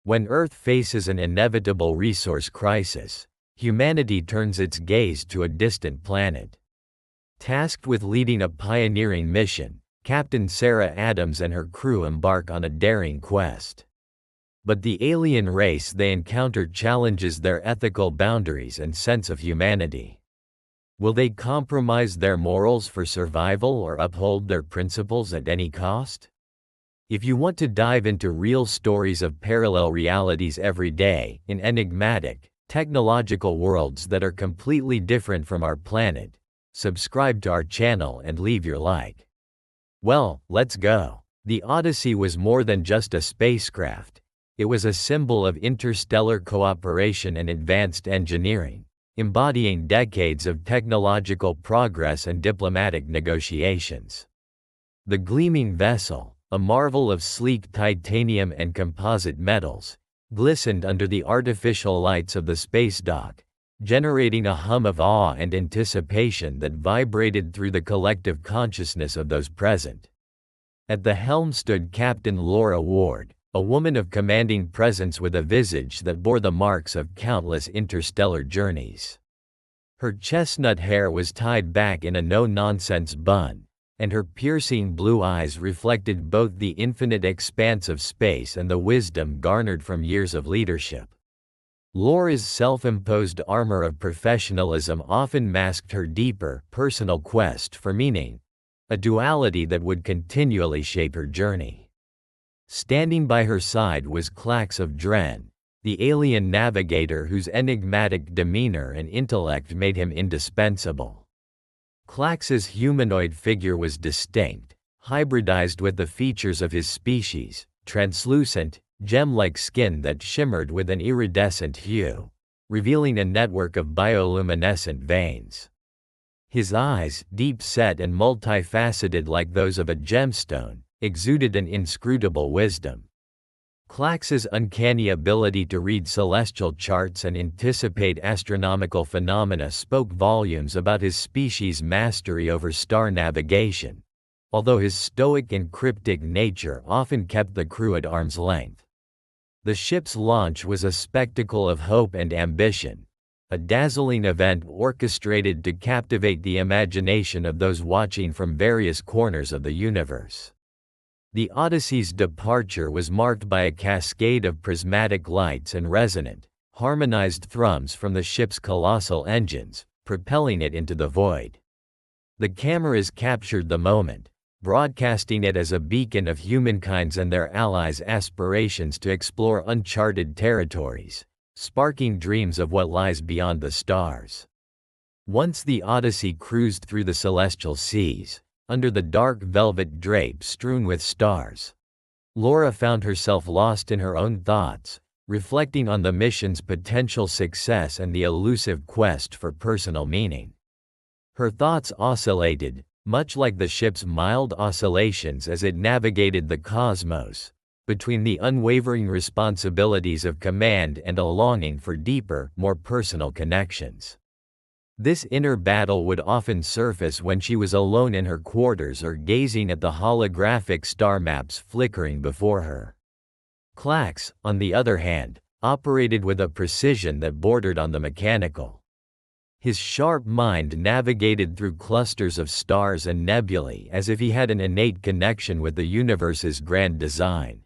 When Earth faces an inevitable resource crisis, humanity turns its gaze to a distant planet. Tasked with leading a pioneering mission, Captain Sarah Adams and her crew embark on a daring quest. But the alien race they encounter challenges their ethical boundaries and sense of humanity. Will they compromise their morals for survival or uphold their principles at any cost? If you want to dive into real stories of parallel realities every day, in enigmatic, technological worlds that are completely different from our planet, subscribe to our channel and leave your like. Well, let's go. The Odyssey was more than just a spacecraft. It was a symbol of interstellar cooperation and advanced engineering, embodying decades of technological progress and diplomatic negotiations. The gleaming vessel, a marvel of sleek titanium and composite metals, glistened under the artificial lights of the space dock, generating a hum of awe and anticipation that vibrated through the collective consciousness of those present. At the helm stood Captain Laura Ward, a woman of commanding presence with a visage that bore the marks of countless interstellar journeys. Her chestnut hair was tied back in a no-nonsense bun, and her piercing blue eyes reflected both the infinite expanse of space and the wisdom garnered from years of leadership. Laura's self-imposed armor of professionalism often masked her deeper, personal quest for meaning, a duality that would continually shape her journey. Standing by her side was Klax of Dren, the alien navigator whose enigmatic demeanor and intellect made him indispensable. Klax's humanoid figure was distinct, hybridized with the features of his species, translucent, gem-like skin that shimmered with an iridescent hue, revealing a network of bioluminescent veins. His eyes, deep-set and multifaceted like those of a gemstone, exuded an inscrutable wisdom. Klax's uncanny ability to read celestial charts and anticipate astronomical phenomena spoke volumes about his species' mastery over star navigation, although his stoic and cryptic nature often kept the crew at arm's length. The ship's launch was a spectacle of hope and ambition, a dazzling event orchestrated to captivate the imagination of those watching from various corners of the universe. The Odyssey's departure was marked by a cascade of prismatic lights and resonant, harmonized thrums from the ship's colossal engines, propelling it into the void. The cameras captured the moment, broadcasting it as a beacon of humankind's and their allies' aspirations to explore uncharted territories, sparking dreams of what lies beyond the stars. Once the Odyssey cruised through the celestial seas, under the dark velvet drape strewn with stars, Laura found herself lost in her own thoughts, reflecting on the mission's potential success and the elusive quest for personal meaning. Her thoughts oscillated, much like the ship's mild oscillations as it navigated the cosmos, between the unwavering responsibilities of command and a longing for deeper, more personal connections. This inner battle would often surface when she was alone in her quarters or gazing at the holographic star maps flickering before her. Klax, on the other hand, operated with a precision that bordered on the mechanical. His sharp mind navigated through clusters of stars and nebulae as if he had an innate connection with the universe's grand design.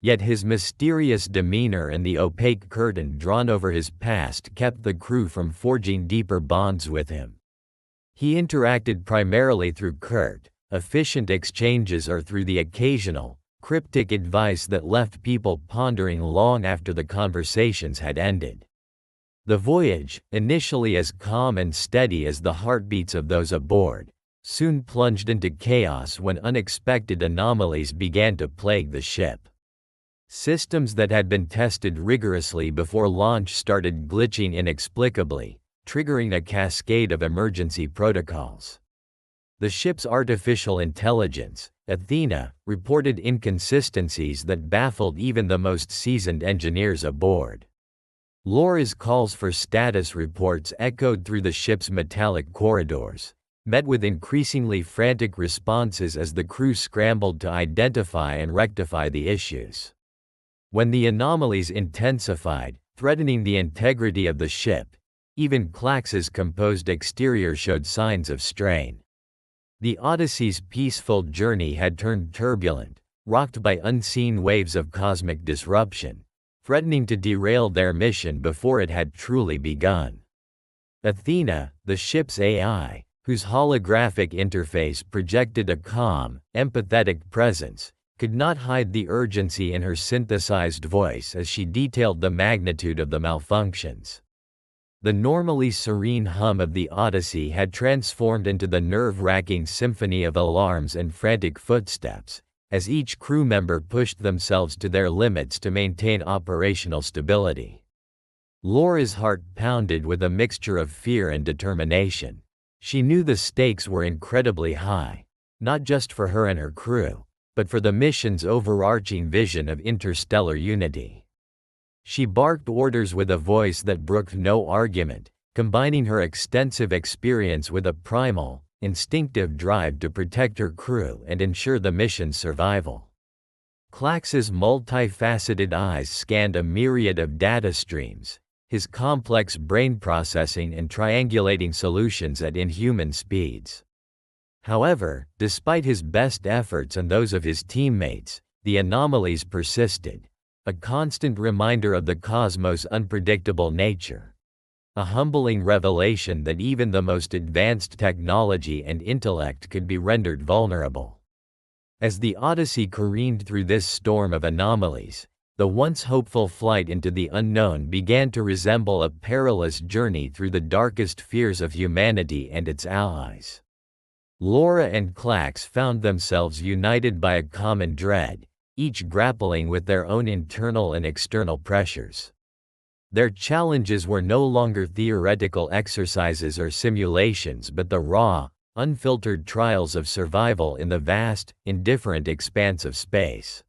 Yet his mysterious demeanor and the opaque curtain drawn over his past kept the crew from forging deeper bonds with him. He interacted primarily through curt, efficient exchanges or through the occasional, cryptic advice that left people pondering long after the conversations had ended. The voyage, initially as calm and steady as the heartbeats of those aboard, soon plunged into chaos when unexpected anomalies began to plague the ship. Systems that had been tested rigorously before launch started glitching inexplicably, triggering a cascade of emergency protocols. The ship's artificial intelligence, Athena, reported inconsistencies that baffled even the most seasoned engineers aboard. Laura's calls for status reports echoed through the ship's metallic corridors, met with increasingly frantic responses as the crew scrambled to identify and rectify the issues. When the anomalies intensified, threatening the integrity of the ship, even Klax's composed exterior showed signs of strain. The Odyssey's peaceful journey had turned turbulent, rocked by unseen waves of cosmic disruption, threatening to derail their mission before it had truly begun. Athena, the ship's AI, whose holographic interface projected a calm, empathetic presence, could not hide the urgency in her synthesized voice as she detailed the magnitude of the malfunctions. The normally serene hum of the Odyssey had transformed into the nerve-wracking symphony of alarms and frantic footsteps, as each crew member pushed themselves to their limits to maintain operational stability. Laura's heart pounded with a mixture of fear and determination. She knew the stakes were incredibly high, not just for her and her crew, but for the mission's overarching vision of interstellar unity. She barked orders with a voice that brooked no argument, combining her extensive experience with a primal, instinctive drive to protect her crew and ensure the mission's survival. Klax's multifaceted eyes scanned a myriad of data streams, his complex brain processing and triangulating solutions at inhuman speeds. However, despite his best efforts and those of his teammates, the anomalies persisted, a constant reminder of the cosmos' unpredictable nature. A humbling revelation that even the most advanced technology and intellect could be rendered vulnerable. As the Odyssey careened through this storm of anomalies, the once hopeful flight into the unknown began to resemble a perilous journey through the darkest fears of humanity and its allies. Laura and Klax found themselves united by a common dread, each grappling with their own internal and external pressures. Their challenges were no longer theoretical exercises or simulations but the raw, unfiltered trials of survival in the vast, indifferent expanse of space.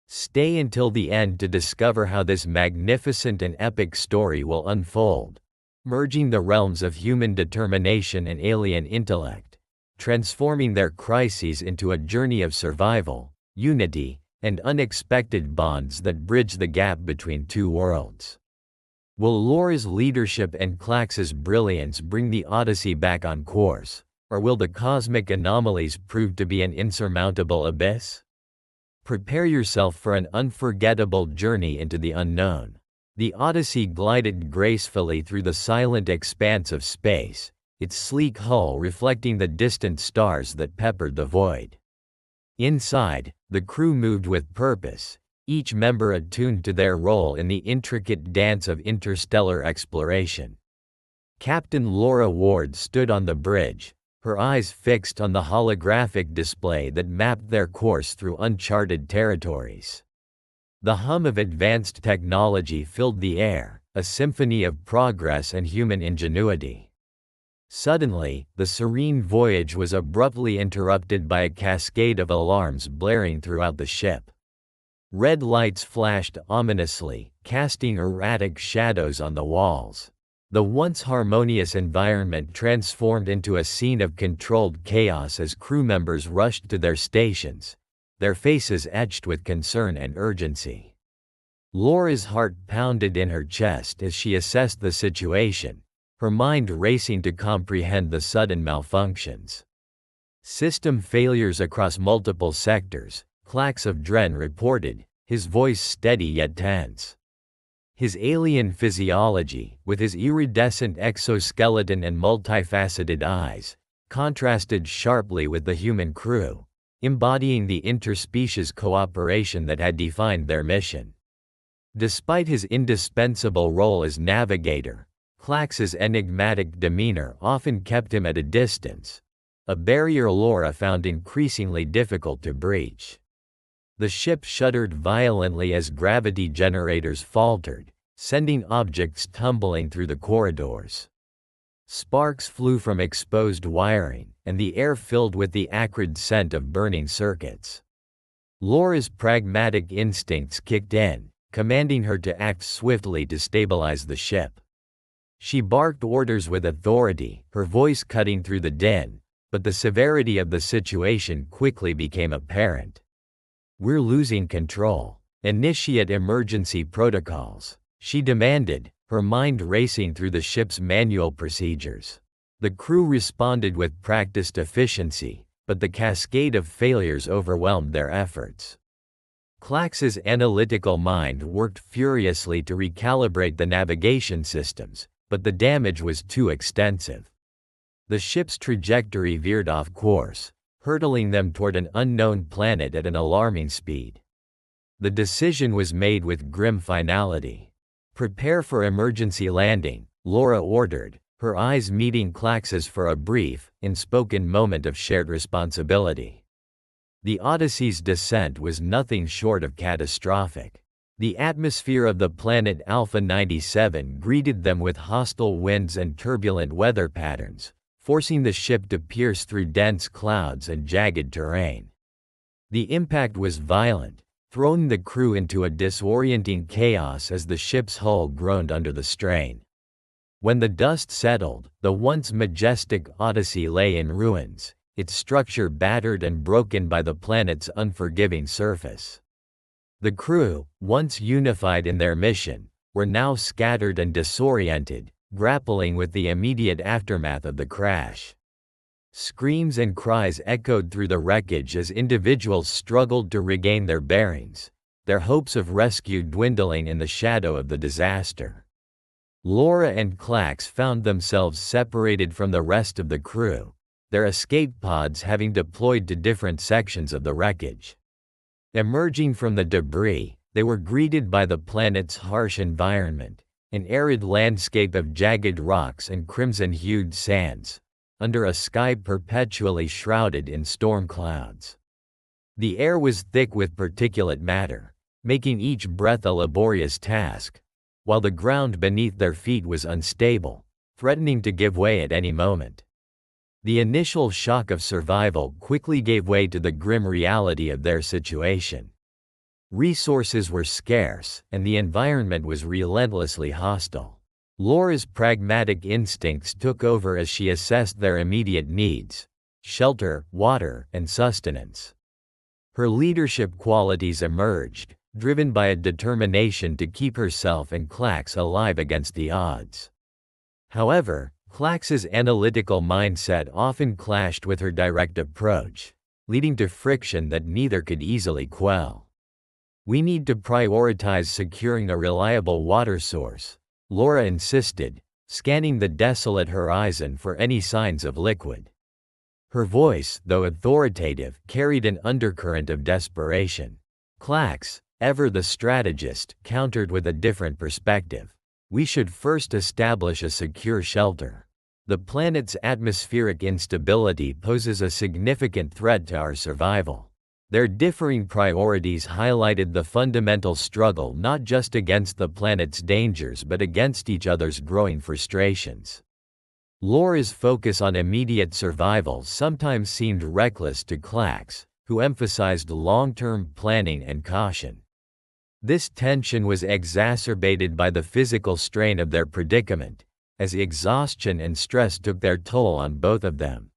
Stay until the end to discover how this magnificent and epic story will unfold, merging the realms of human determination and alien intellect, transforming their crises into a journey of survival, unity, and unexpected bonds that bridge the gap between two worlds. Will Laura's leadership and Klax's brilliance bring the Odyssey back on course, or will the cosmic anomalies prove to be an insurmountable abyss? Prepare yourself for an unforgettable journey into the unknown. The Odyssey glided gracefully through the silent expanse of space, its sleek hull reflecting the distant stars that peppered the void. Inside, the crew moved with purpose, each member attuned to their role in the intricate dance of interstellar exploration. Captain Laura Ward stood on the bridge, her eyes fixed on the holographic display that mapped their course through uncharted territories. The hum of advanced technology filled the air, a symphony of progress and human ingenuity. Suddenly, the serene voyage was abruptly interrupted by a cascade of alarms blaring throughout the ship. Red lights flashed ominously, casting erratic shadows on the walls. The once harmonious environment transformed into a scene of controlled chaos as crew members rushed to their stations, their faces etched with concern and urgency. Laura's heart pounded in her chest as she assessed the situation, her mind racing to comprehend the sudden malfunctions. System failures across multiple sectors, Klax of Dren reported, his voice steady yet tense. His alien physiology, with his iridescent exoskeleton and multifaceted eyes, contrasted sharply with the human crew, embodying the interspecies cooperation that had defined their mission. Despite his indispensable role as navigator, Klax's enigmatic demeanor often kept him at a distance, a barrier Laura found increasingly difficult to breach. The ship shuddered violently as gravity generators faltered, sending objects tumbling through the corridors. Sparks flew from exposed wiring, and the air filled with the acrid scent of burning circuits. Laura's pragmatic instincts kicked in, commanding her to act swiftly to stabilize the ship. She barked orders with authority, her voice cutting through the din, but the severity of the situation quickly became apparent. "We're losing control," "Initiate emergency protocols," she demanded, her mind racing through the ship's manual procedures. The crew responded with practiced efficiency, but the cascade of failures overwhelmed their efforts. Klax's analytical mind worked furiously to recalibrate the navigation systems, but the damage was too extensive. The ship's trajectory veered off course, hurtling them toward an unknown planet at an alarming speed. The decision was made with grim finality. "Prepare for emergency landing," Laura ordered, her eyes meeting Klax's for a brief, unspoken moment of shared responsibility. The Odyssey's descent was nothing short of catastrophic. The atmosphere of the planet Alpha 97 greeted them with hostile winds and turbulent weather patterns, forcing the ship to pierce through dense clouds and jagged terrain. The impact was violent, throwing the crew into a disorienting chaos as the ship's hull groaned under the strain. When the dust settled, the once majestic Odyssey lay in ruins, its structure battered and broken by the planet's unforgiving surface. The crew, once unified in their mission, were now scattered and disoriented, grappling with the immediate aftermath of the crash. Screams and cries echoed through the wreckage as individuals struggled to regain their bearings, their hopes of rescue dwindling in the shadow of the disaster. Laura and Klax found themselves separated from the rest of the crew, their escape pods having deployed to different sections of the wreckage. Emerging from the debris, they were greeted by the planet's harsh environment, an arid landscape of jagged rocks and crimson-hued sands, under a sky perpetually shrouded in storm clouds. The air was thick with particulate matter, making each breath a laborious task, while the ground beneath their feet was unstable, threatening to give way at any moment. The initial shock of survival quickly gave way to the grim reality of their situation. Resources were scarce, and the environment was relentlessly hostile. Laura's pragmatic instincts took over as she assessed their immediate needs: shelter, water, and sustenance. Her leadership qualities emerged, driven by a determination to keep herself and Klax alive against the odds. However, Klax's analytical mindset often clashed with her direct approach, leading to friction that neither could easily quell. "We need to prioritize securing a reliable water source," Laura insisted, scanning the desolate horizon for any signs of liquid. Her voice, though authoritative, carried an undercurrent of desperation. Klax, ever the strategist, countered with a different perspective. "We should first establish a secure shelter. The planet's atmospheric instability poses a significant threat to our survival." Their differing priorities highlighted the fundamental struggle not just against the planet's dangers but against each other's growing frustrations. Laura's focus on immediate survival sometimes seemed reckless to Klax, who emphasized long-term planning and caution. This tension was exacerbated by the physical strain of their predicament, as exhaustion and stress took their toll on both of them.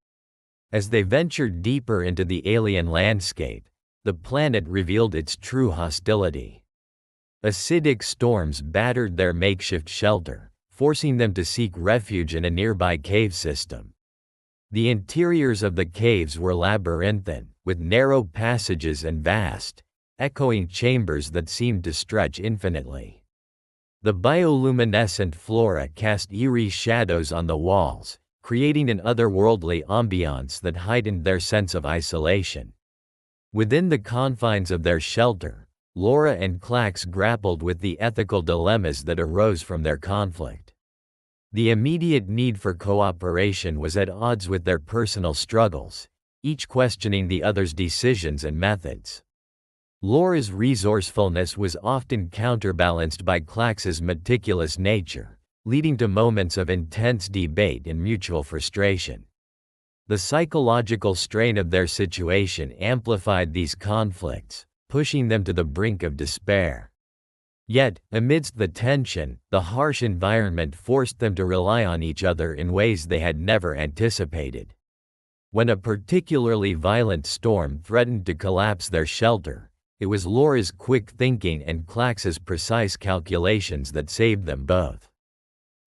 As they ventured deeper into the alien landscape, the planet revealed its true hostility. Acidic storms battered their makeshift shelter, forcing them to seek refuge in a nearby cave system. The interiors of the caves were labyrinthine, with narrow passages and vast, echoing chambers that seemed to stretch infinitely. The bioluminescent flora cast eerie shadows on the walls, creating an otherworldly ambiance that heightened their sense of isolation. Within the confines of their shelter, Laura and Klax grappled with the ethical dilemmas that arose from their conflict. The immediate need for cooperation was at odds with their personal struggles, each questioning the other's decisions and methods. Laura's resourcefulness was often counterbalanced by Klax's meticulous nature, leading to moments of intense debate and mutual frustration. The psychological strain of their situation amplified these conflicts, pushing them to the brink of despair. Yet, amidst the tension, the harsh environment forced them to rely on each other in ways they had never anticipated. When a particularly violent storm threatened to collapse their shelter, It was Laura's quick thinking and Klax's precise calculations that saved them both.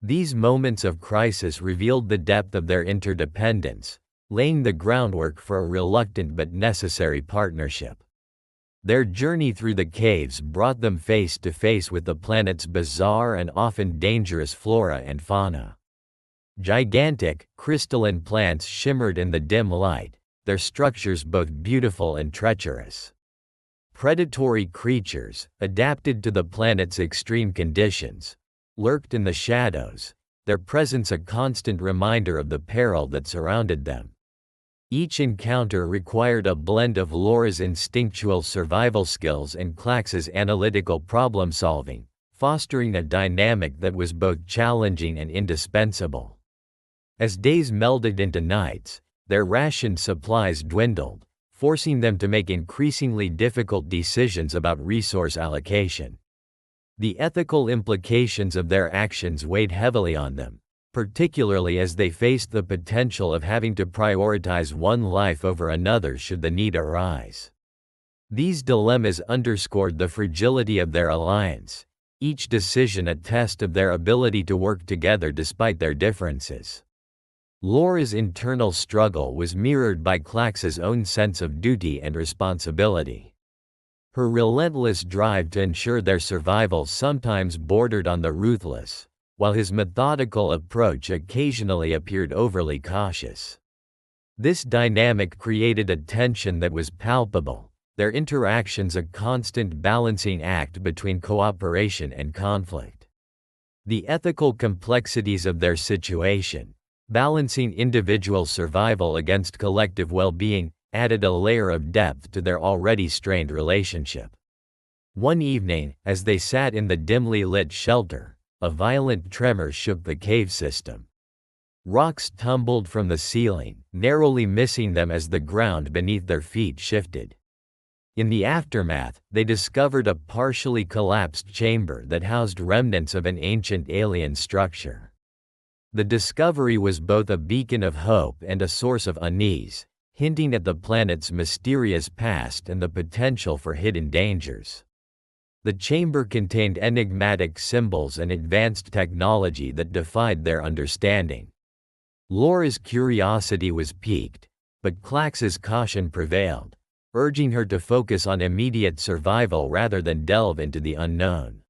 These moments of crisis revealed the depth of their interdependence, laying the groundwork for a reluctant but necessary partnership. Their journey through the caves brought them face to face with the planet's bizarre and often dangerous flora and fauna. Gigantic, crystalline plants shimmered in the dim light, their structures both beautiful and treacherous. Predatory creatures, adapted to the planet's extreme conditions, lurked in the shadows, their presence a constant reminder of the peril that surrounded them. Each encounter required a blend of Laura's instinctual survival skills and Klax's analytical problem-solving, fostering a dynamic that was both challenging and indispensable. As days melded into nights, their rationed supplies dwindled, forcing them to make increasingly difficult decisions about resource allocation. The ethical implications of their actions weighed heavily on them, particularly as they faced the potential of having to prioritize one life over another should the need arise. These dilemmas underscored the fragility of their alliance, each decision a test of their ability to work together despite their differences. Laura's internal struggle was mirrored by Klax's own sense of duty and responsibility. Her relentless drive to ensure their survival sometimes bordered on the ruthless, while his methodical approach occasionally appeared overly cautious. This dynamic created a tension that was palpable, their interactions a constant balancing act between cooperation and conflict. The ethical complexities of their situation, balancing individual survival against collective well-being, added a layer of depth to their already strained relationship. One evening, as they sat in the dimly lit shelter, a violent tremor shook the cave system. Rocks tumbled from the ceiling, narrowly missing them as the ground beneath their feet shifted. In the aftermath, they discovered a partially collapsed chamber that housed remnants of an ancient alien structure. The discovery was both a beacon of hope and a source of unease, hinting at the planet's mysterious past and the potential for hidden dangers. The chamber contained enigmatic symbols and advanced technology that defied their understanding. Laura's curiosity was piqued, but Klax's caution prevailed, urging her to focus on immediate survival rather than delve into the unknown.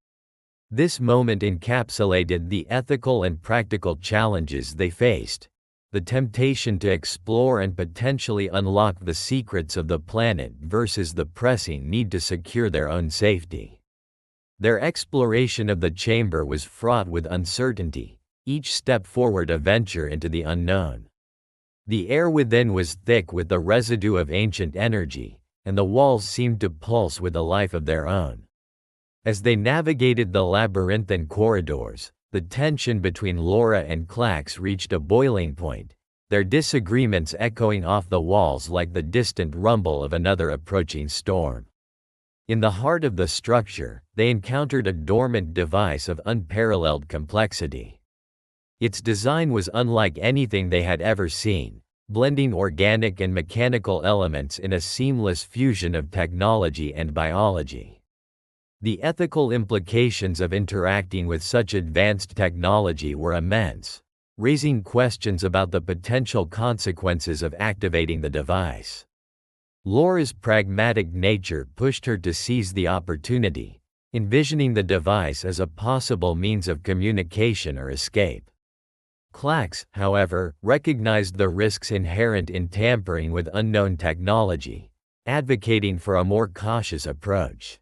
This moment encapsulated the ethical and practical challenges they faced, the temptation to explore and potentially unlock the secrets of the planet versus the pressing need to secure their own safety. Their exploration of the chamber was fraught with uncertainty, each step forward a venture into the unknown. The air within was thick with the residue of ancient energy, and the walls seemed to pulse with a life of their own. As they navigated the labyrinthine corridors, the tension between Laura and Klax reached a boiling point, their disagreements echoing off the walls like the distant rumble of another approaching storm. In the heart of the structure, they encountered a dormant device of unparalleled complexity. Its design was unlike anything they had ever seen, blending organic and mechanical elements in a seamless fusion of technology and biology. The ethical implications of interacting with such advanced technology were immense, raising questions about the potential consequences of activating the device. Laura's pragmatic nature pushed her to seize the opportunity, envisioning the device as a possible means of communication or escape. Klax, however, recognized the risks inherent in tampering with unknown technology, advocating for a more cautious approach.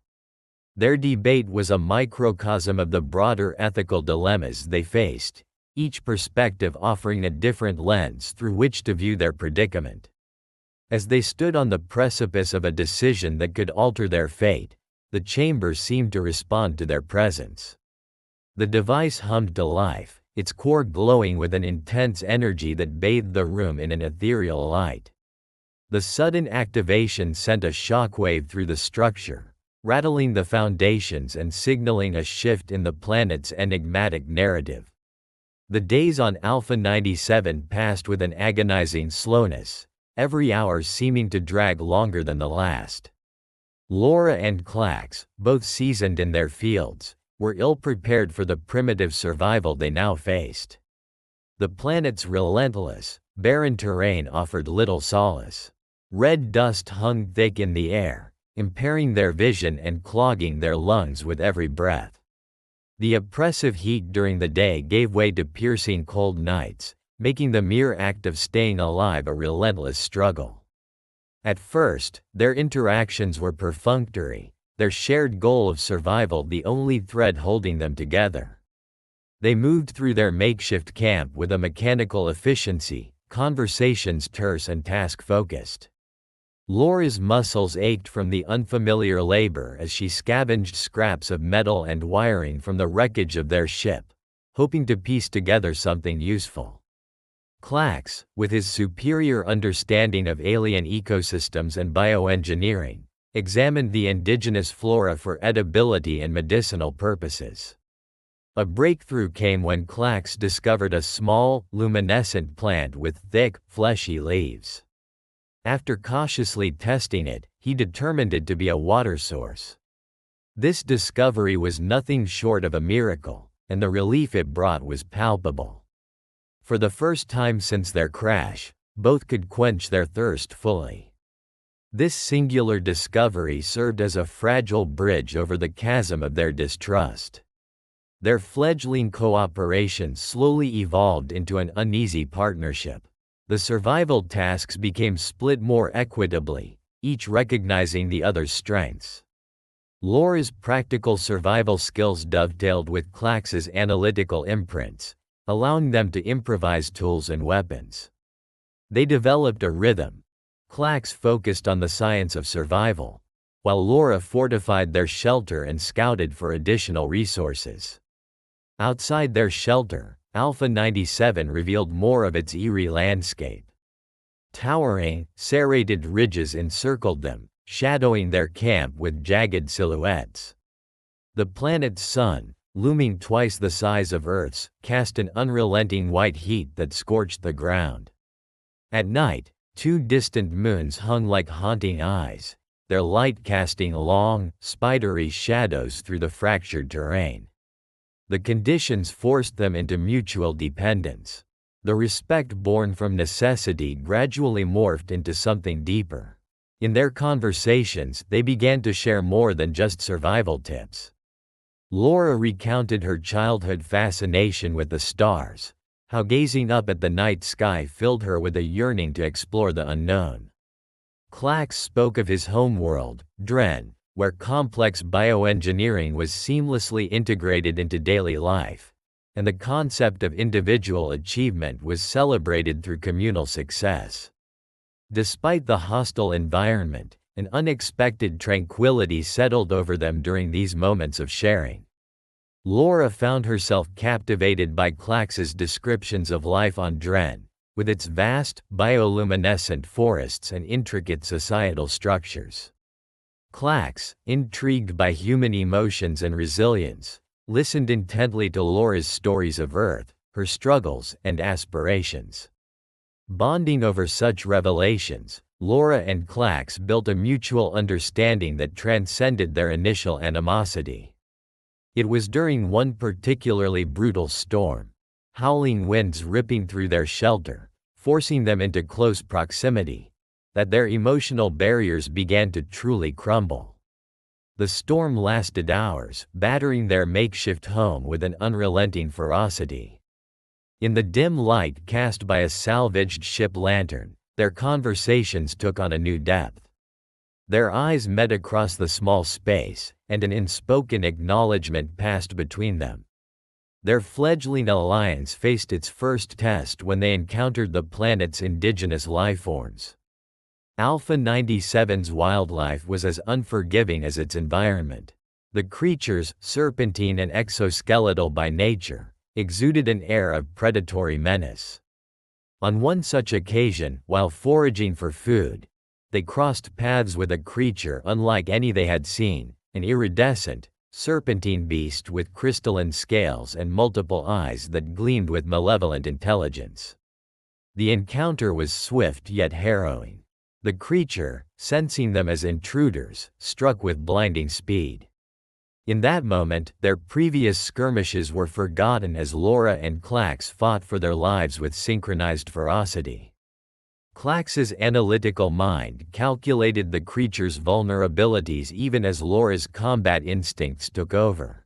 Their debate was a microcosm of the broader ethical dilemmas they faced, each perspective offering a different lens through which to view their predicament. As they stood on the precipice of a decision that could alter their fate, the chamber seemed to respond to their presence. The device hummed to life, its core glowing with an intense energy that bathed the room in an ethereal light. The sudden activation sent a shockwave through the structure, rattling the foundations and signaling a shift in the planet's enigmatic narrative. The days on Alpha 97 passed with an agonizing slowness, every hour seeming to drag longer than the last. Laura and Klax, both seasoned in their fields, were ill-prepared for the primitive survival they now faced. The planet's relentless, barren terrain offered little solace. Red dust hung thick in the air, impairing their vision and clogging their lungs with every breath. The oppressive heat during the day gave way to piercing cold nights, making the mere act of staying alive a relentless struggle. At first, their interactions were perfunctory, their shared goal of survival the only thread holding them together. They moved through their makeshift camp with a mechanical efficiency, conversations terse and task-focused. Laura's muscles ached from the unfamiliar labor as she scavenged scraps of metal and wiring from the wreckage of their ship, hoping to piece together something useful. Klax, with his superior understanding of alien ecosystems and bioengineering, examined the indigenous flora for edibility and medicinal purposes. A breakthrough came when Klax discovered a small, luminescent plant with thick, fleshy leaves. After cautiously testing it, he determined it to be a water source. This discovery was nothing short of a miracle, and the relief it brought was palpable. For the first time since their crash, both could quench their thirst fully. This singular discovery served as a fragile bridge over the chasm of their distrust. Their fledgling cooperation slowly evolved into an uneasy partnership. The survival tasks became split more equitably, each recognizing the other's strengths. Laura's practical survival skills dovetailed with Klax's analytical imprints, allowing them to improvise tools and weapons. They developed a rhythm. Klax focused on the science of survival, while Laura fortified their shelter and scouted for additional resources. Outside their shelter, Alpha 97 revealed more of its eerie landscape. Towering, serrated ridges encircled them, shadowing their camp with jagged silhouettes. The planet's sun, looming twice the size of Earth's, cast an unrelenting white heat that scorched the ground. At night, two distant moons hung like haunting eyes, their light casting long, spidery shadows through the fractured terrain. The conditions forced them into mutual dependence. The respect born from necessity gradually morphed into something deeper. In their conversations, they began to share more than just survival tips. Laura recounted her childhood fascination with the stars, how gazing up at the night sky filled her with a yearning to explore the unknown. Klax spoke of his homeworld, Dren, where complex bioengineering was seamlessly integrated into daily life, and the concept of individual achievement was celebrated through communal success. Despite the hostile environment, an unexpected tranquility settled over them during these moments of sharing. Laura found herself captivated by Klax's descriptions of life on Dren, with its vast, bioluminescent forests and intricate societal structures. Klax, intrigued by human emotions and resilience, listened intently to Laura's stories of Earth, her struggles and aspirations. Bonding over such revelations, Laura and Klax built a mutual understanding that transcended their initial animosity. It was during one particularly brutal storm, howling winds ripping through their shelter, forcing them into close proximity, that their emotional barriers began to truly crumble. The storm lasted hours, battering their makeshift home with an unrelenting ferocity. In the dim light cast by a salvaged ship lantern, their conversations took on a new depth. Their eyes met across the small space, and an unspoken acknowledgement passed between them. Their fledgling alliance faced its first test when they encountered the planet's indigenous lifeforms. Alpha 97's wildlife was as unforgiving as its environment. The creatures, serpentine and exoskeletal by nature, exuded an air of predatory menace. On one such occasion, while foraging for food, they crossed paths with a creature unlike any they had seen, an iridescent, serpentine beast with crystalline scales and multiple eyes that gleamed with malevolent intelligence. The encounter was swift yet harrowing. The creature, sensing them as intruders, struck with blinding speed. In that moment, their previous skirmishes were forgotten as Laura and Klax fought for their lives with synchronized ferocity. Klax's analytical mind calculated the creature's vulnerabilities even as Laura's combat instincts took over.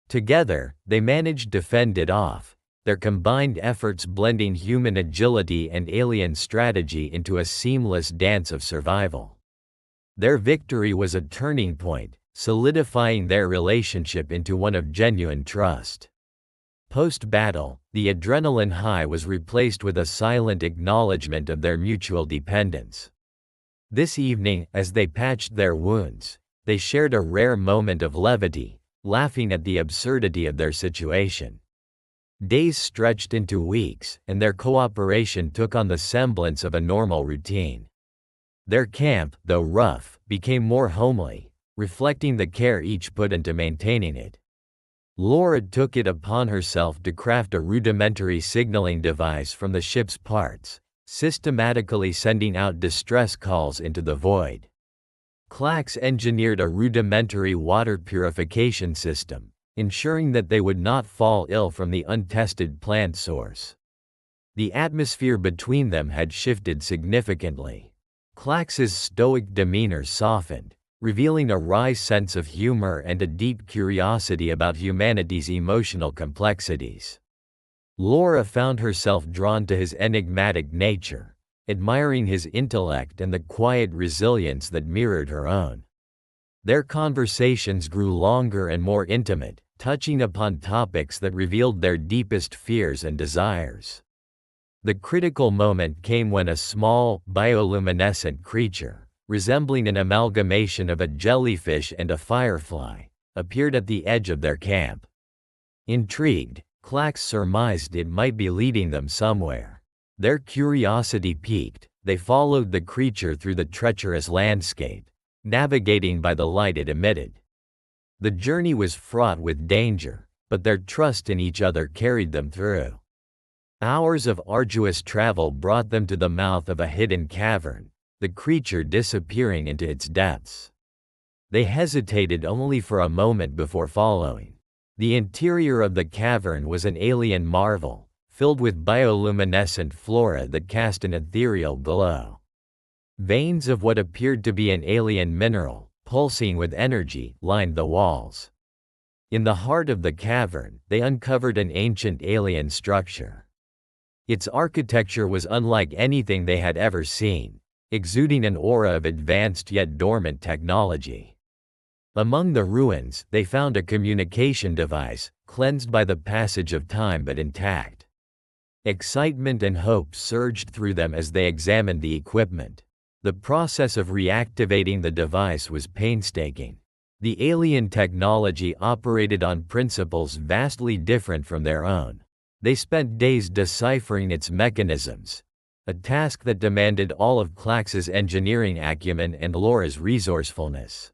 Together, they managed to fend it off, their combined efforts blending human agility and alien strategy into a seamless dance of survival. Their victory was a turning point, solidifying their relationship into one of genuine trust. Post-battle, the adrenaline high was replaced with a silent acknowledgement of their mutual dependence. This evening, as they patched their wounds, they shared a rare moment of levity, laughing at the absurdity of their situation. Days stretched into weeks, and their cooperation took on the semblance of a normal routine. Their camp, though rough, became more homely, reflecting the care each put into maintaining it. Laura took it upon herself to craft a rudimentary signaling device from the ship's parts, systematically sending out distress calls into the void. Klax engineered a rudimentary water purification system, ensuring that they would not fall ill from the untested plant source. The atmosphere between them had shifted significantly. Klax's stoic demeanor softened, revealing a wry sense of humor and a deep curiosity about humanity's emotional complexities. Laura found herself drawn to his enigmatic nature, admiring his intellect and the quiet resilience that mirrored her own. Their conversations grew longer and more intimate, touching upon topics that revealed their deepest fears and desires. The critical moment came when a small, bioluminescent creature, resembling an amalgamation of a jellyfish and a firefly, appeared at the edge of their camp. Intrigued, Klax surmised it might be leading them somewhere. Their curiosity piqued, they followed the creature through the treacherous landscape, navigating by the light it emitted. The journey was fraught with danger, but their trust in each other carried them through. Hours of arduous travel brought them to the mouth of a hidden cavern, the creature disappearing into its depths. They hesitated only for a moment before following. The interior of the cavern was an alien marvel, filled with bioluminescent flora that cast an ethereal glow. Veins of what appeared to be an alien mineral, pulsing with energy, lined the walls. In the heart of the cavern, they uncovered an ancient alien structure. Its architecture was unlike anything they had ever seen, exuding an aura of advanced yet dormant technology. Among the ruins, they found a communication device, cleansed by the passage of time but intact. Excitement and hope surged through them as they examined the equipment. The process of reactivating the device was painstaking. The alien technology operated on principles vastly different from their own. They spent days deciphering its mechanisms, a task that demanded all of Klax's engineering acumen and Laura's resourcefulness.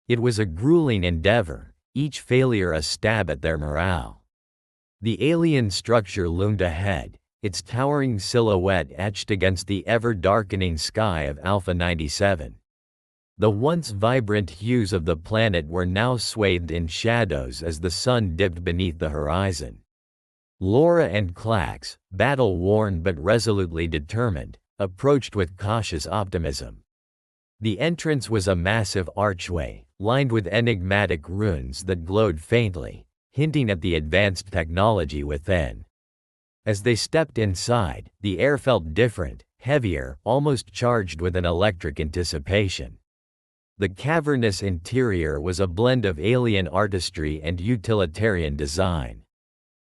It was a grueling endeavor, each failure a stab at their morale. The alien structure loomed ahead, its towering silhouette etched against the ever-darkening sky of Alpha 97. The once vibrant hues of the planet were now swathed in shadows as the sun dipped beneath the horizon. Laura and Klax, battle-worn but resolutely determined, approached with cautious optimism. The entrance was a massive archway, lined with enigmatic runes that glowed faintly, hinting at the advanced technology within. As they stepped inside, the air felt different, heavier, almost charged with an electric anticipation. The cavernous interior was a blend of alien artistry and utilitarian design.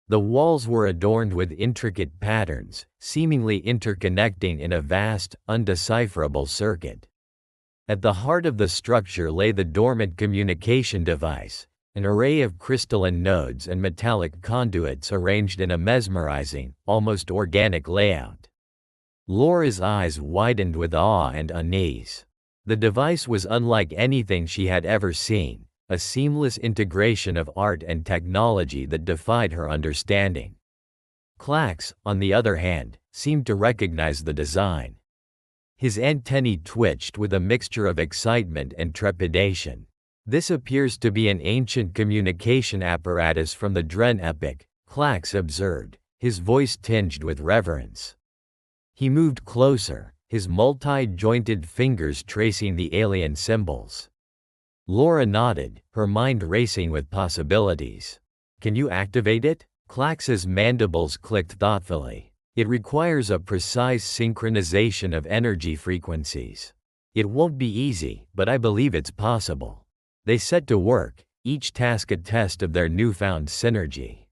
The walls were adorned with intricate patterns, seemingly interconnecting in a vast, undecipherable circuit. At the heart of the structure lay the dormant communication device, an array of crystalline nodes and metallic conduits arranged in a mesmerizing, almost organic layout. Laura's eyes widened with awe and unease. The device was unlike anything she had ever seen, a seamless integration of art and technology that defied her understanding. Klax, on the other hand, seemed to recognize the design. His antennae twitched with a mixture of excitement and trepidation. This appears to be an ancient communication apparatus from the Dren epoch, Klax observed, his voice tinged with reverence. He moved closer, his multi-jointed fingers tracing the alien symbols. Laura nodded, her mind racing with possibilities. Can you activate it? Klax's mandibles clicked thoughtfully. It requires a precise synchronization of energy frequencies. It won't be easy, but I believe it's possible. They set to work, each task a test of their newfound synergy.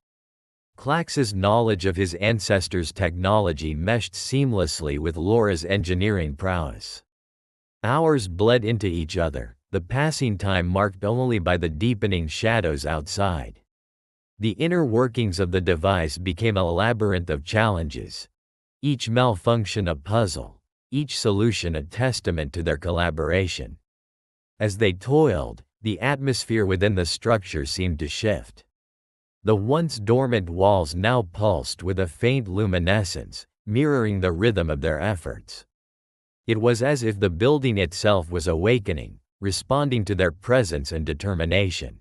Klax's knowledge of his ancestors' technology meshed seamlessly with Laura's engineering prowess. Hours bled into each other, the passing time marked only by the deepening shadows outside. The inner workings of the device became a labyrinth of challenges. Each malfunction a puzzle, each solution a testament to their collaboration. As they toiled, the atmosphere within the structure seemed to shift. The once dormant walls now pulsed with a faint luminescence, mirroring the rhythm of their efforts. It was as if the building itself was awakening, responding to their presence and determination.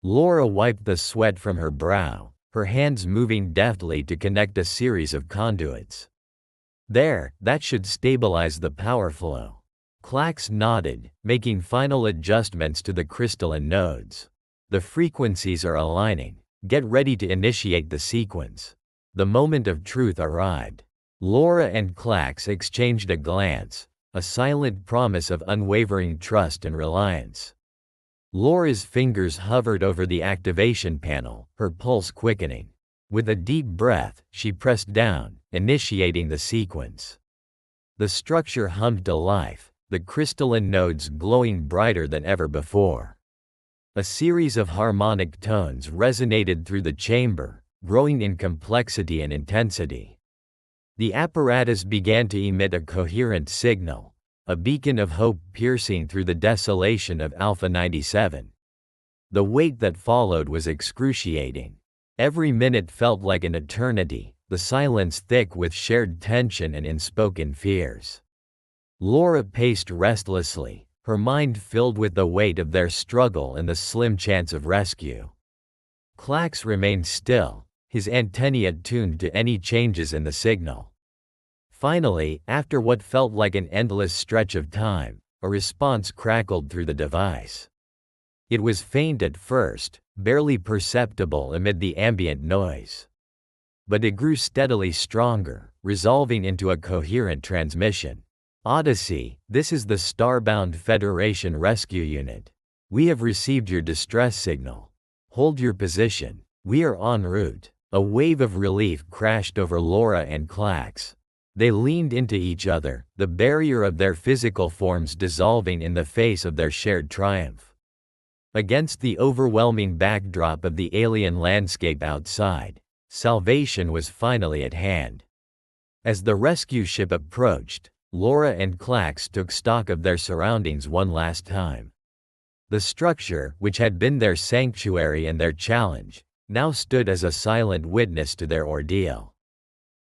Laura wiped the sweat from her brow, her hands moving deftly to connect a series of conduits. There, that should stabilize the power flow. Klax nodded, making final adjustments to the crystalline nodes. The frequencies are aligning. Get ready to initiate the sequence. The moment of truth arrived. Laura and Klax exchanged a glance, a silent promise of unwavering trust and reliance. Laura's fingers hovered over the activation panel, her pulse quickening. With a deep breath, she pressed down, initiating the sequence. The structure hummed to life, the crystalline nodes glowing brighter than ever before. A series of harmonic tones resonated through the chamber, growing in complexity and intensity. The apparatus began to emit a coherent signal, a beacon of hope piercing through the desolation of Alpha 97. The wait that followed was excruciating. Every minute felt like an eternity, the silence thick with shared tension and unspoken fears. Laura paced restlessly, her mind filled with the weight of their struggle and the slim chance of rescue. Klax remained still, his antennae attuned to any changes in the signal. Finally, after what felt like an endless stretch of time, a response crackled through the device. It was faint at first, barely perceptible amid the ambient noise. But it grew steadily stronger, resolving into a coherent transmission. Odyssey, this is the Starbound Federation Rescue Unit. We have received your distress signal. Hold your position. We are en route. A wave of relief crashed over Laura and Klax. They leaned into each other, the barrier of their physical forms dissolving in the face of their shared triumph. Against the overwhelming backdrop of the alien landscape outside, salvation was finally at hand. As the rescue ship approached, Laura and Klax took stock of their surroundings one last time. The structure, which had been their sanctuary and their challenge, now stood as a silent witness to their ordeal.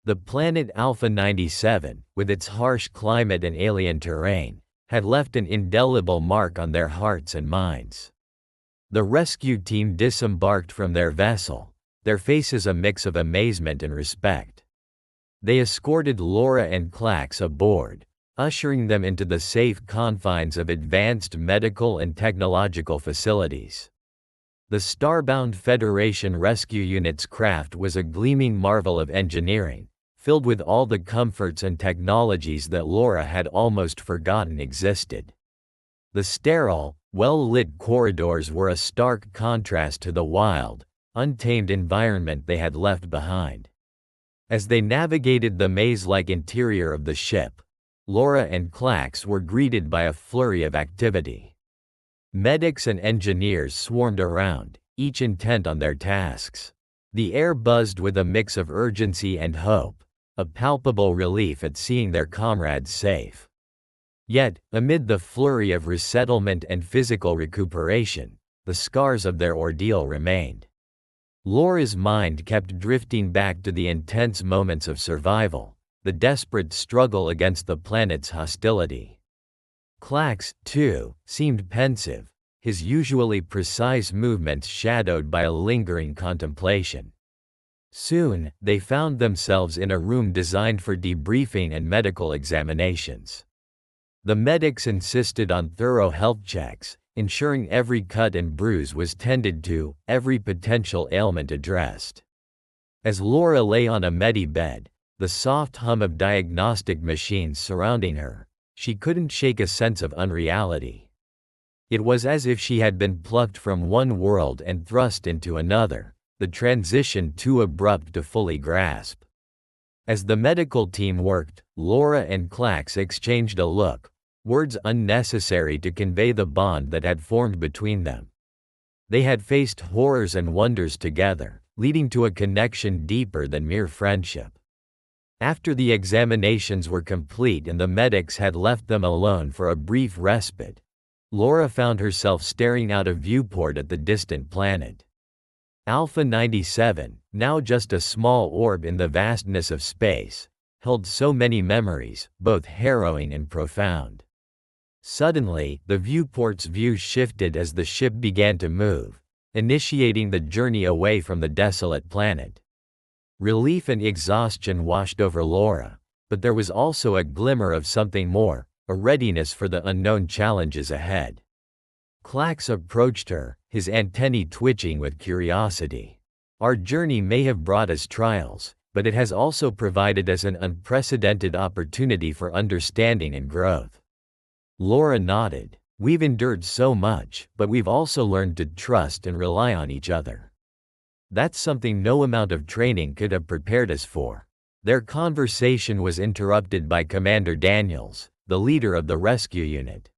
The planet Alpha 97, with its harsh climate and alien terrain, had left an indelible mark on their hearts and minds. The rescue team disembarked from their vessel, their faces a mix of amazement and respect. They escorted Laura and Klax aboard, ushering them into the safe confines of advanced medical and technological facilities. The Starbound Federation Rescue Unit's craft was a gleaming marvel of engineering, filled with all the comforts and technologies that Laura had almost forgotten existed. The sterile, well-lit corridors were a stark contrast to the wild, untamed environment they had left behind. As they navigated the maze-like interior of the ship, Laura and Klax were greeted by a flurry of activity. Medics and engineers swarmed around, each intent on their tasks. The air buzzed with a mix of urgency and hope, a palpable relief at seeing their comrades safe. Yet, amid the flurry of resettlement and physical recuperation, the scars of their ordeal remained. Laura's mind kept drifting back to the intense moments of survival, the desperate struggle against the planet's hostility. Klax, too, seemed pensive, his usually precise movements shadowed by a lingering contemplation. Soon, they found themselves in a room designed for debriefing and medical examinations. The medics insisted on thorough health checks, ensuring every cut and bruise was tended to, every potential ailment addressed. As Laura lay on a medibed, the soft hum of diagnostic machines surrounding her, she couldn't shake a sense of unreality. It was as if she had been plucked from one world and thrust into another, the transition too abrupt to fully grasp. As the medical team worked, Laura and Klax exchanged a look, words unnecessary to convey the bond that had formed between them. They had faced horrors and wonders together, leading to a connection deeper than mere friendship. After the examinations were complete and the medics had left them alone for a brief respite, Laura found herself staring out a viewport at the distant planet. Alpha 97, now just a small orb in the vastness of space, held so many memories, both harrowing and profound. Suddenly, the viewport's view shifted as the ship began to move, initiating the journey away from the desolate planet. Relief and exhaustion washed over Laura, but there was also a glimmer of something more, a readiness for the unknown challenges ahead. Klax approached her, his antennae twitching with curiosity. Our journey may have brought us trials, but it has also provided us an unprecedented opportunity for understanding and growth. Laura nodded. We've endured so much, but we've also learned to trust and rely on each other. That's something no amount of training could have prepared us for. Their conversation was interrupted by Commander Daniels, the leader of the rescue unit.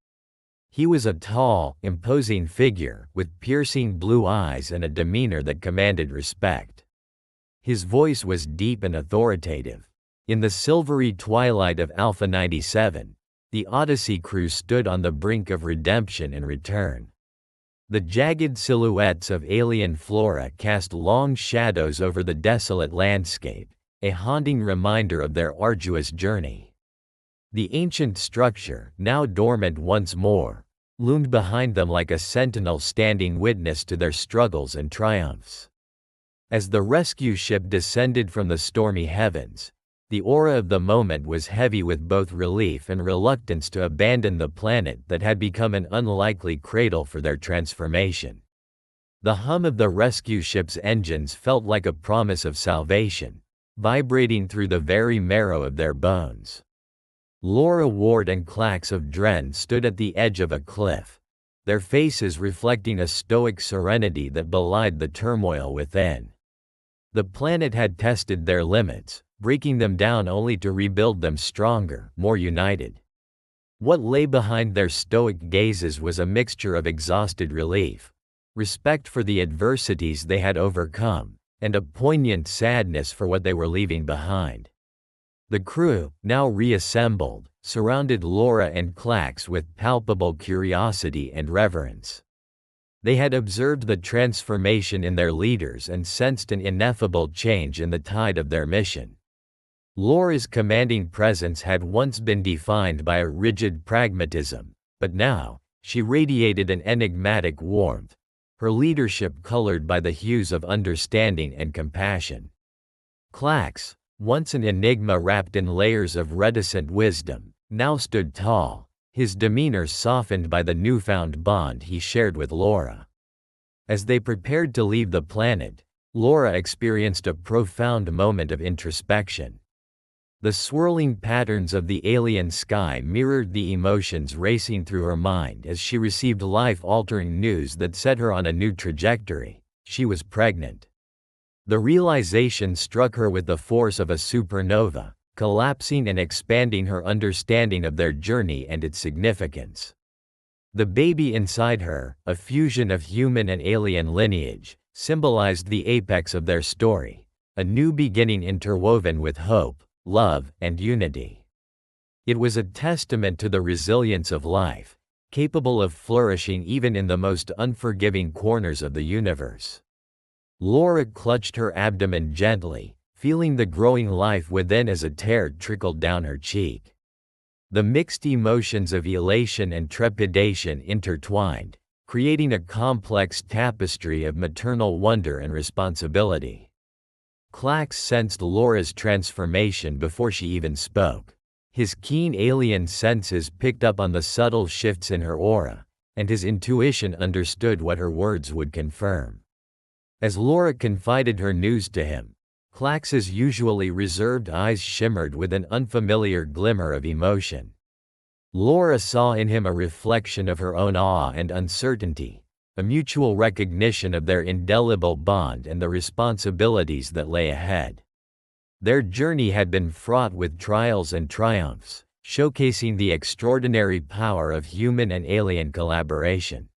He was a tall, imposing figure, with piercing blue eyes and a demeanor that commanded respect. His voice was deep and authoritative. In the silvery twilight of Alpha 97, the Odyssey crew stood on the brink of redemption and return. The jagged silhouettes of alien flora cast long shadows over the desolate landscape, a haunting reminder of their arduous journey. The ancient structure, now dormant once more, loomed behind them like a sentinel standing witness to their struggles and triumphs. As the rescue ship descended from the stormy heavens, the aura of the moment was heavy with both relief and reluctance to abandon the planet that had become an unlikely cradle for their transformation. The hum of the rescue ship's engines felt like a promise of salvation, vibrating through the very marrow of their bones. Laura Ward and Klax of Dren stood at the edge of a cliff, their faces reflecting a stoic serenity that belied the turmoil within. The planet had tested their limits, breaking them down only to rebuild them stronger, more united. What lay behind their stoic gazes was a mixture of exhausted relief, respect for the adversities they had overcome, and a poignant sadness for what they were leaving behind. The crew, now reassembled, surrounded Laura and Klax with palpable curiosity and reverence. They had observed the transformation in their leaders and sensed an ineffable change in the tide of their mission. Laura's commanding presence had once been defined by a rigid pragmatism, but now, she radiated an enigmatic warmth, her leadership colored by the hues of understanding and compassion. Klax, once an enigma wrapped in layers of reticent wisdom, now stood tall, his demeanor softened by the newfound bond he shared with Laura. As they prepared to leave the planet, Laura experienced a profound moment of introspection. The swirling patterns of the alien sky mirrored the emotions racing through her mind as she received life-altering news that set her on a new trajectory. She was pregnant. The realization struck her with the force of a supernova, collapsing and expanding her understanding of their journey and its significance. The baby inside her, a fusion of human and alien lineage, symbolized the apex of their story, a new beginning interwoven with hope, love, and unity. It was a testament to the resilience of life, capable of flourishing even in the most unforgiving corners of the universe. Laura clutched her abdomen gently, feeling the growing life within as a tear trickled down her cheek. The mixed emotions of elation and trepidation intertwined, creating a complex tapestry of maternal wonder and responsibility. Klax sensed Laura's transformation before she even spoke. His keen alien senses picked up on the subtle shifts in her aura, and his intuition understood what her words would confirm. As Laura confided her news to him, Klax's usually reserved eyes shimmered with an unfamiliar glimmer of emotion. Laura saw in him a reflection of her own awe and uncertainty, a mutual recognition of their indelible bond and the responsibilities that lay ahead. Their journey had been fraught with trials and triumphs, showcasing the extraordinary power of human and alien collaboration.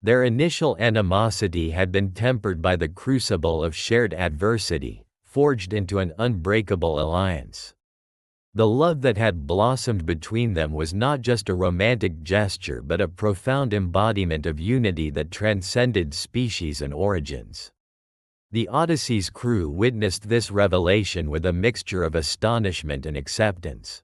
Their initial animosity had been tempered by the crucible of shared adversity, forged into an unbreakable alliance. The love that had blossomed between them was not just a romantic gesture but a profound embodiment of unity that transcended species and origins. The Odyssey's crew witnessed this revelation with a mixture of astonishment and acceptance.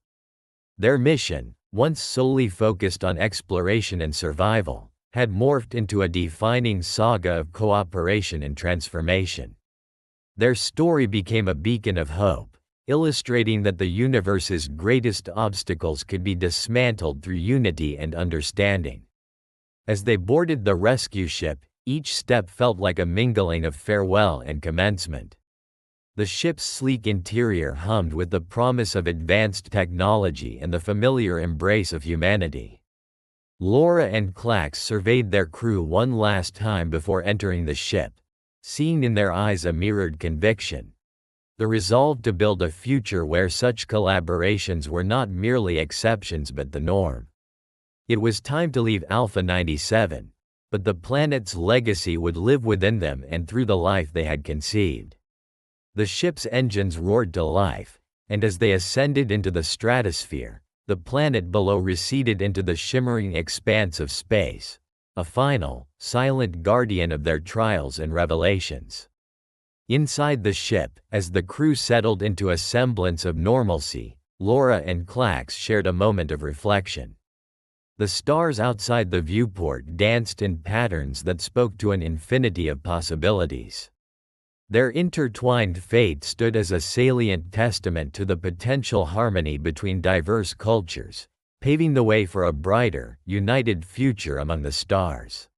Their mission, once solely focused on exploration and survival, had morphed into a defining saga of cooperation and transformation. Their story became a beacon of hope, illustrating that the universe's greatest obstacles could be dismantled through unity and understanding. As they boarded the rescue ship, each step felt like a mingling of farewell and commencement. The ship's sleek interior hummed with the promise of advanced technology and the familiar embrace of humanity. Laura and Klax surveyed their crew one last time before entering the ship, seeing in their eyes a mirrored conviction. The resolve to build a future where such collaborations were not merely exceptions but the norm. It was time to leave Alpha 97, but the planet's legacy would live within them and through the life they had conceived. The ship's engines roared to life, and as they ascended into the stratosphere, the planet below receded into the shimmering expanse of space, a final, silent guardian of their trials and revelations. Inside the ship, as the crew settled into a semblance of normalcy, Laura and Klax shared a moment of reflection. The stars outside the viewport danced in patterns that spoke to an infinity of possibilities. Their intertwined fate stood as a salient testament to the potential harmony between diverse cultures, paving the way for a brighter, united future among the stars.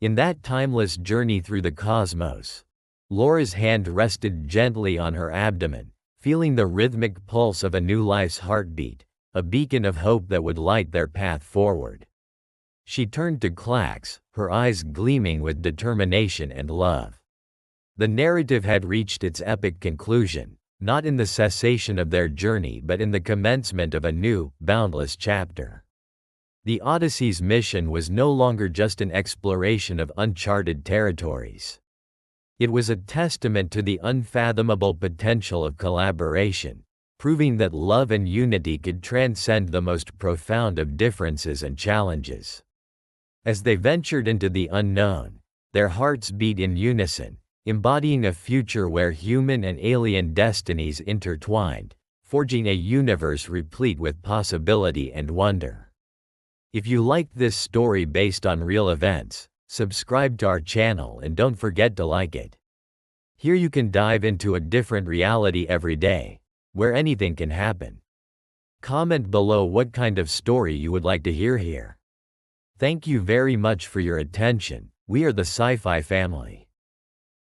In that timeless journey through the cosmos, Laura's hand rested gently on her abdomen, feeling the rhythmic pulse of a new life's heartbeat, a beacon of hope that would light their path forward. She turned to Klax, her eyes gleaming with determination and love. The narrative had reached its epic conclusion, not in the cessation of their journey but in the commencement of a new, boundless chapter. The Odyssey's mission was no longer just an exploration of uncharted territories. It was a testament to the unfathomable potential of collaboration, proving that love and unity could transcend the most profound of differences and challenges. As they ventured into the unknown, their hearts beat in unison, embodying a future where human and alien destinies intertwined, forging a universe replete with possibility and wonder. If you liked this story based on real events, subscribe to our channel and don't forget to like it. Here you can dive into a different reality every day, where anything can happen. Comment below what kind of story you would like to hear here. Thank you very much for your attention. We are the Sci-Fi family.